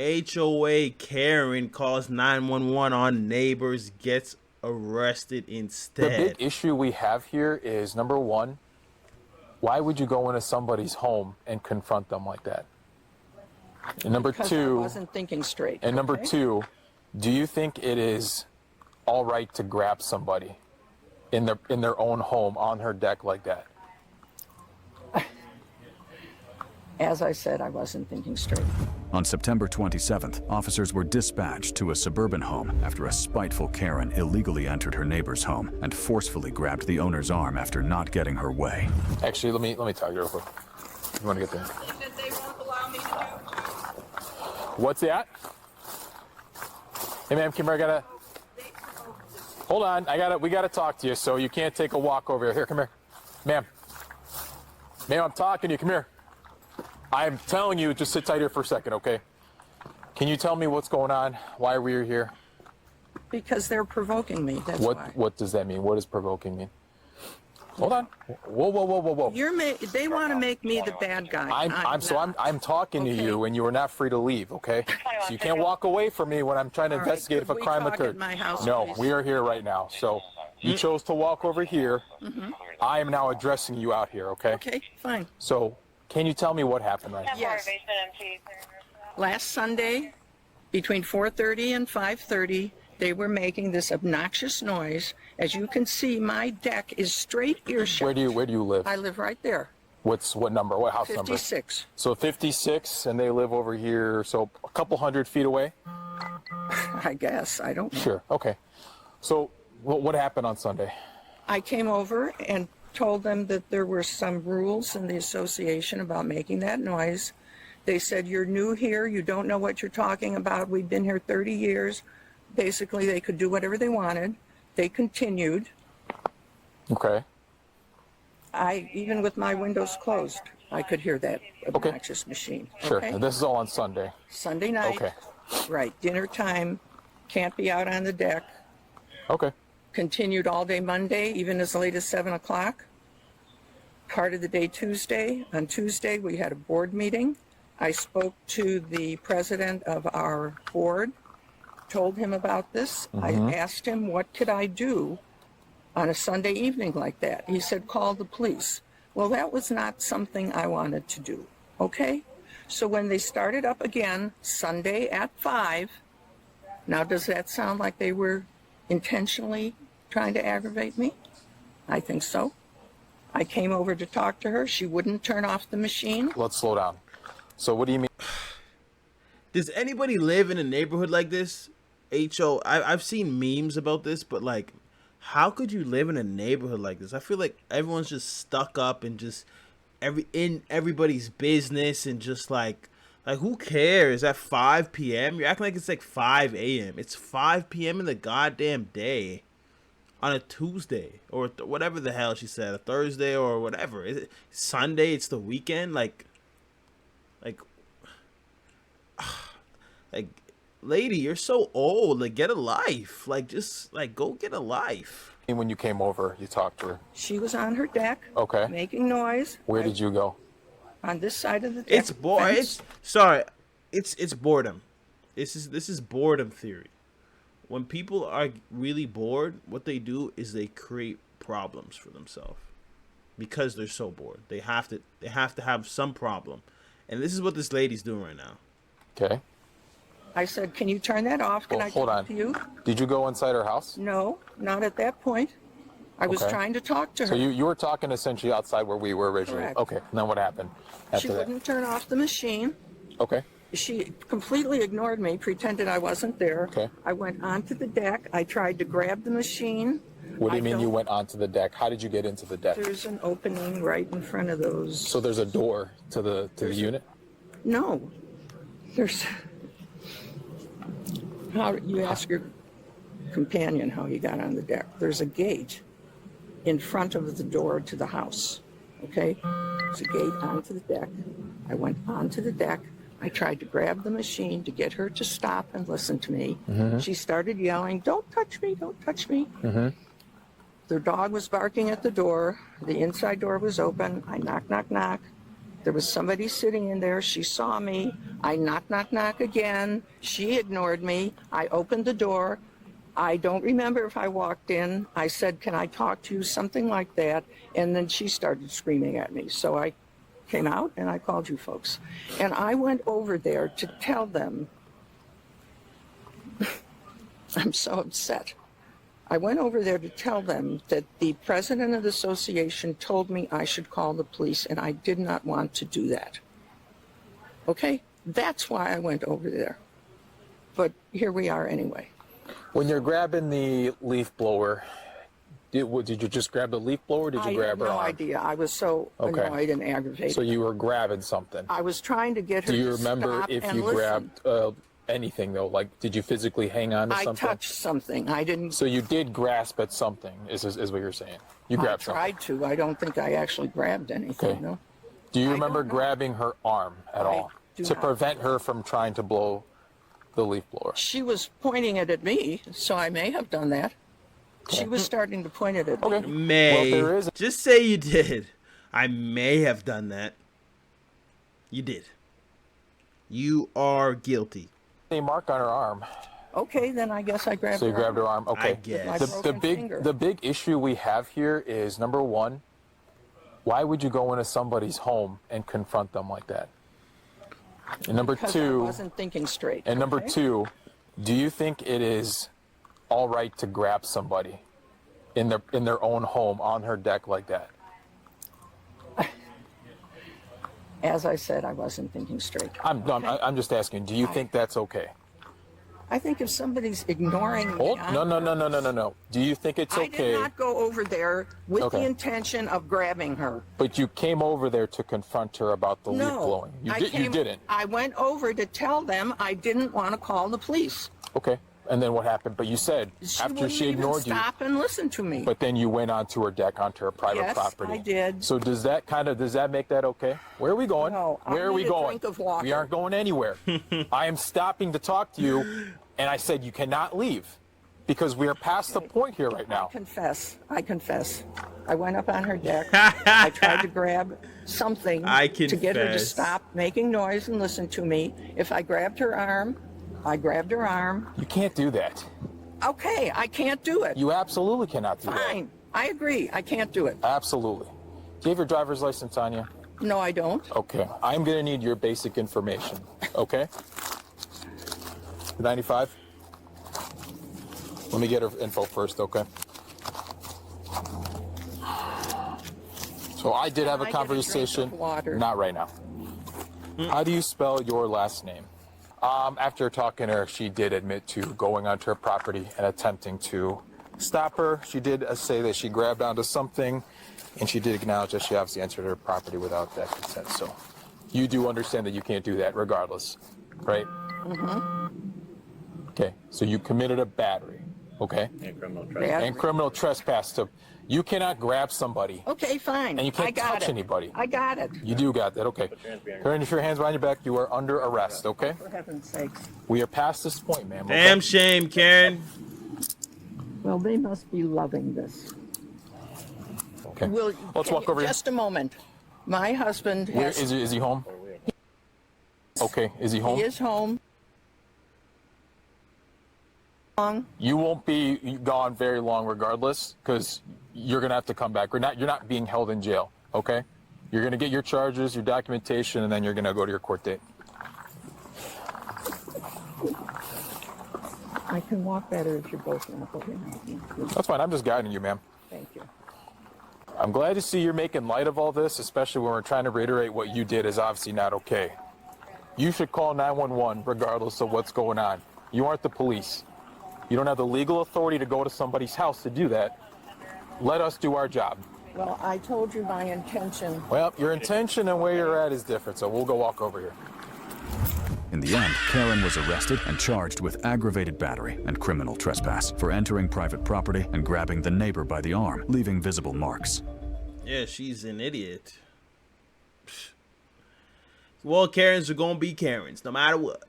HOA Karen calls 911 on neighbors, gets arrested The big instead. issue we have here is, number one, why would you go into somebody's home and confront them like that? And number Because two, I wasn't thinking straight. and number okay? two, do you think it is all right to grab somebody in their own home on her deck like that? As I said, I wasn't thinking straight. On September 27th, officers were dispatched to a suburban home after a spiteful Karen illegally entered her neighbor's home and forcefully grabbed the owner's arm after not getting her way. Actually, let me talk to you real quick. You want to get there? That they won't allow me to do. What's that? Hey, ma'am, come here. Hold on. We gotta talk to you. So you can't take a walk over here. Here, come here, ma'am. Ma'am, I'm talking to you. Come here. I'm telling you, just sit tight here for a second, okay? Can you tell me what's going on? Why are we here? Because they're provoking me, that's why. What does that mean? What does provoking mean? Hold on. Whoa. They want to make me the bad guy. I'm talking to you, and you are not free to leave, okay? So you can't walk away from me when I'm trying to All right, investigate if a could we crime talk occurred. at my house, No, please? we are here right now. So you chose to walk over here. I am now addressing you out here, okay? Okay, fine. So can you tell me what happened right now? Yes. Last Sunday, between 4:30 and 5:30, they were making this obnoxious noise. As you can see, my deck is straight earshot. Where do you live? I live right there, What number? What house number? 56. So 56, and they live over here, so a couple 100 feet away? I guess. I don't know. Sure, okay. So what happened on Sunday? I came over and told them that there were some rules in the association about making that noise. They said, you're new here, you don't know what you're talking about, we've been here 30 years. Basically, they could do whatever they wanted. They continued. Okay. Even with my windows closed, I could hear that obnoxious machine. Sure. Okay? And this is all on Sunday. Sunday night. Okay. Right, dinner time, can't be out on the deck. Okay. Continued all day Monday, even as late as 7 o'clock. Part of the day Tuesday. On Tuesday, we had a board meeting. I spoke to the president of our board, told him about this. I asked him, what could I do on a Sunday evening like that? He said, call the police. Well, that was not something I wanted to do, okay? So when they started up again, Sunday at 5, now does that sound like they were intentionally trying to aggravate me? I think so. I came over to talk to her. She wouldn't turn off the machine. Let's slow down. So what do you mean? Does anybody live in a neighborhood like this? I've seen memes about this, but like, how could you live in a neighborhood like this? I feel like everyone's just stuck up and just in everybody's business and just like who cares? At 5 p.m. You're acting like it's like 5 a.m. It's 5 p.m. in the goddamn day on a Tuesday or whatever the hell she said, a Thursday or whatever. Is it Sunday? It's the weekend. Like, lady, you're so old. Like, get a life. Like, just like go get a life. When you came over, you talked to her. She was on her deck, Okay. making noise. Where did you go? On this side of the deck. It's fence. It's boredom. This is boredom theory. When people are really bored, what they do is they create problems for themselves because they're so bored. They have to have some problem, and this is what this lady's doing right now. Okay. I said, can you turn that off? Can Well, I hold talk on. to you? Did you go inside her house? No, not at that point. I was Okay. trying to talk to her. So you were talking essentially outside where we were originally. Correct. Okay. And then what happened after She that? wouldn't turn off the machine. Okay. She completely ignored me, pretended I wasn't there. Okay. I went onto the deck. I tried to grab the machine. What do you I mean you don't- went onto the deck? How did you get into the deck? There's an opening right in front of those. So there's a door to the unit? No, there's. How you ask your companion how he got on the deck? There's a gate in front of the door to the house. Okay, there's a gate onto the deck. I went onto the deck. I tried to grab the machine to get her to stop and listen to me. She started yelling, "Don't touch me! Don't touch me!" The dog was barking at the door. The inside door was open. I knock, knock, knock. There was somebody sitting in there. She saw me. I knock again. She ignored me. I opened the door. I don't remember if I walked in. I said, "Can I talk to you?" Something like that. And then she started screaming at me. So I came out and I called you folks. And I went over there to tell them, I'm so upset. I went over there to tell them that the president of the association told me I should call the police, and I did not want to do that. Okay? That's why I went over there. But here we are anyway. When you're grabbing the leaf blower, did you just grab the leaf blower or did you grab her I had no arm? idea. I was so annoyed and aggravated. So you were grabbing something. I was trying to get her Do you to remember stop if and you listen. grabbed anything though? Like, did you physically hang on to I something? touched something. I didn't. So you did grasp at something, is what you're saying. You I grabbed something. tried to. I don't think I actually grabbed anything. Okay. No. Do you I remember don't know. grabbing her arm at I all do to not. prevent her from trying to blow the leaf blower? She was pointing it at me, so I may have done that. She was starting to point it at me. Okay. May. Well, if there is Just say you did. I may have done that. You did. You are guilty. a mark on her arm. Okay, then I guess I grabbed So you her grabbed her arm. Okay. I guess. My The broken finger. big issue we have here is, number one, why would you go into somebody's home and confront them like that? And number because I two, wasn't thinking straight. and number okay? two, do you think it is all right to grab somebody in their own home on her deck like that? As I said, I wasn't thinking straight. I'm just asking. Do you think that's okay? I think if somebody's ignoring me, Hold. No. Do you think it's I okay? did not go over there with Okay. the intention of grabbing her. But you came over there to confront her about the leaf No, blowing. You you didn't. I went over to tell them I didn't want to call the police. Okay. And then what happened? But you said She after wouldn't she even ignored you, stop and listen to me. but then you went onto her deck, onto her private Yes, property. I did. So does that make that okay? Where are we going? No, I Where are we need a going? drink of water. We aren't going anywhere. I am stopping to talk to you, and I said you cannot leave because we are past the point here right now. I confess. I went up on her deck. I tried to grab something I to get her to confess. stop making noise and listen to me. If I grabbed her arm, I grabbed her arm. You can't do that. Okay, I can't do it. You absolutely cannot do Fine. I agree. I can't do it. that. Absolutely. Do you have your driver's license on you? No, I don't. Okay. I'm going to need your basic information. Okay? 95? Let me get her info first, okay? So I did have a I get a drink of conversation. water? Not right now. How do you spell your last name? After talking to her, she did admit to going onto her property and attempting to stop her. She did say that she grabbed onto something, and she did acknowledge that she obviously entered her property without that consent. So you do understand that you can't do that regardless, right? Mm-hmm. Okay, so you committed a battery, okay? And criminal trespass. So you cannot grab somebody. Okay, fine. And you can't I got touch it. anybody. I got it. You do got that, okay. Put your hands behind your back. You are under arrest, okay? For heaven's sakes. We are past this point, ma'am. okay? Damn shame, Karen. Well, they must be loving this. Okay. Will, Let's can walk you- over here. Just a moment. My husband Where, has, is he home? Okay, is he home? he is home. You won't be gone very long regardless, because you're gonna have to come back. You're not being held in jail, okay? You're gonna get your charges, your documentation, and then you're gonna go to your court date. I can walk better if you're both going to go in. That's fine, I'm just guiding you, ma'am. Thank you. I'm glad to see you're making light of all this, especially when we're trying to reiterate what you did is obviously not okay. You should call 911 regardless of what's going on. You aren't the police. You don't have the legal authority to go to somebody's house to do that. Let us do our job. Well, I told you my intention. Well, your intention and where you're at is different, so we'll go walk over here. In the end, Karen was arrested and charged with aggravated battery and criminal trespass for entering private property and grabbing the neighbor by the arm, leaving visible marks. Yeah, she's an idiot. Well, Karens are gonna be Karens, no matter what.